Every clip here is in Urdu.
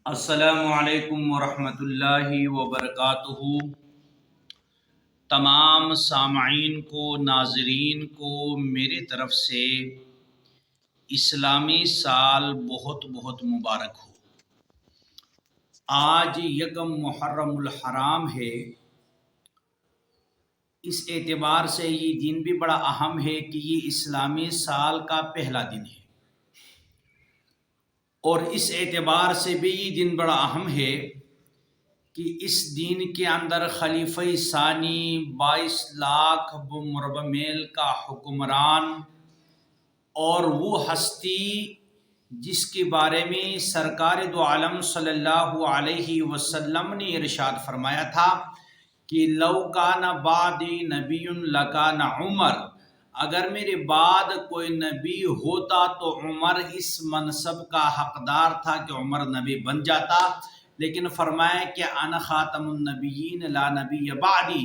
السلام علیکم ورحمۃ اللہ وبرکاتہ۔ تمام سامعین کو، ناظرین کو میری طرف سے اسلامی سال بہت بہت مبارک ہو۔ آج یکم محرم الحرام ہے۔ اس اعتبار سے یہ دن بھی بڑا اہم ہے کہ یہ اسلامی سال کا پہلا دن ہے، اور اس اعتبار سے بھی یہ دن بڑا اہم ہے کہ اس دین کے اندر خلیفہ ثانی 22 لاکھ مربع میل کا حکمران اور وہ ہستی جس کے بارے میں سرکار دو عالم صلی اللہ علیہ وسلم نے ارشاد فرمایا تھا کہ لو کان بعدی نبی لکان عمر، اگر میرے بعد کوئی نبی ہوتا تو عمر اس منصب کا حقدار تھا کہ عمر نبی بن جاتا، لیکن فرمایا کہ انا خاتم النبیین لا نبی بعدی،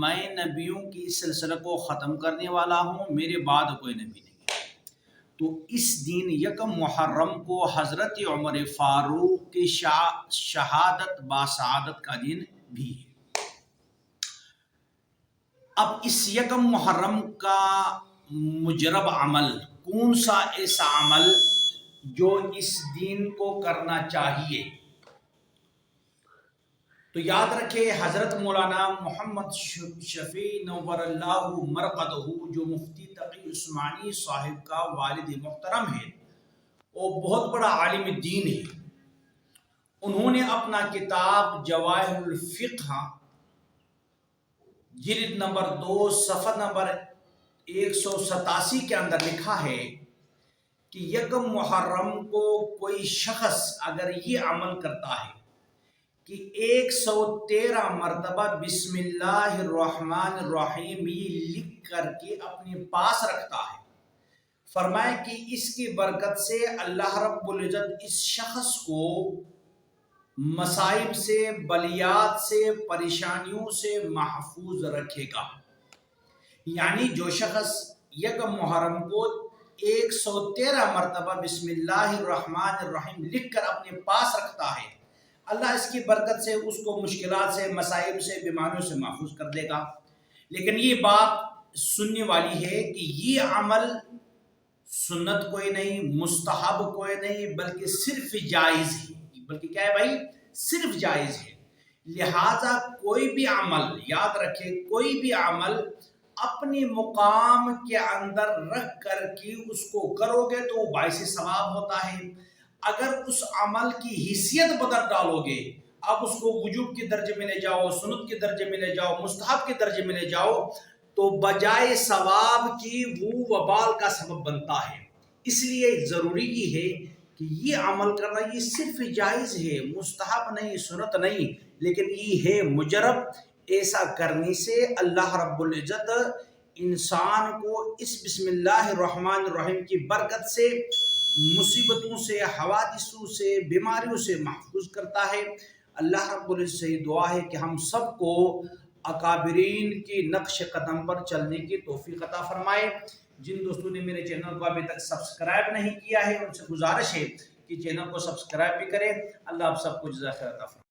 میں نبیوں کی سلسلہ کو ختم کرنے والا ہوں، میرے بعد کوئی نبی نہیں۔ تو اس دن یکم محرم کو حضرت عمر فاروق کی شہادت باسعادت کا دن بھی ہے۔ اب اس یکم محرم کا مجرب عمل کون سا ایسا عمل جو اس دین کو کرنا چاہیے؟ تو یاد رکھے حضرت مولانا محمد شفیع نور اللہ مرقدہ، جو مفتی تقی عثمانی صاحب کا والد محترم ہے، وہ بہت بڑا عالم دین ہے۔ انہوں نے اپنا کتاب جواہر الفقہ جلد نمبر 2 صفحہ نمبر 187 کے اندر لکھا ہے کہ یکم محرم کو کوئی شخص اگر یہ عمل کرتا ہے کہ 113 مرتبہ بسم اللہ الرحمن الرحیم یہ لکھ کر کے اپنے پاس رکھتا ہے، فرمایا کہ اس کی برکت سے اللہ رب العزت اس شخص کو مصائب سے، بلیات سے، پریشانیوں سے محفوظ رکھے گا۔ یعنی جو شخص یکم محرم کو 113 مرتبہ بسم اللہ الرحمن الرحیم لکھ کر اپنے پاس رکھتا ہے، اللہ اس کی برکت سے اس کو مشکلات سے، مصائب سے، بیماریوں سے محفوظ کر دے گا۔ لیکن یہ بات سننے والی ہے کہ یہ عمل سنت کوئی نہیں، مستحب کوئی نہیں، بلکہ صرف جائز ہے۔ بلکہ کیا ہے بھائی؟ صرف جائز ہے۔ لہذا کوئی بھی عمل، یاد رکھے، کوئی بھی عمل اپنے مقام کے اندر رکھ کر کے اس کو کرو گے تو وہ باعث ثواب ہوتا ہے۔ اگر اس عمل کی حیثیت بدل ڈالو گے، اب اس کو وجوب کے درجے میں لے جاؤ، سنت کے درجے میں لے جاؤ، مستحب کے درجے میں لے جاؤ، تو بجائے ثواب کی وہ وبال کا سبب بنتا ہے۔ اس لیے ضروری یہ ہے کہ یہ عمل کرنا یہ صرف جائز ہے، مستحب نہیں، سنت نہیں، لیکن یہ ہے مجرب۔ ایسا کرنے سے اللہ رب العزت انسان کو اس بسم اللہ الرحمن الرحیم کی برکت سے مصیبتوں سے، حوادثوں سے، بیماریوں سے محفوظ کرتا ہے۔ اللہ رب العزت سے دعا ہے کہ ہم سب کو اکابرین کی نقش قدم پر چلنے کی توفیق عطا فرمائے۔ جن دوستوں نے میرے چینل کو ابھی تک سبسکرائب نہیں کیا ہے، ان سے گزارش ہے کہ چینل کو سبسکرائب بھی کریں۔ اللہ آپ سب کو جزائے خیر عطا فرمائے۔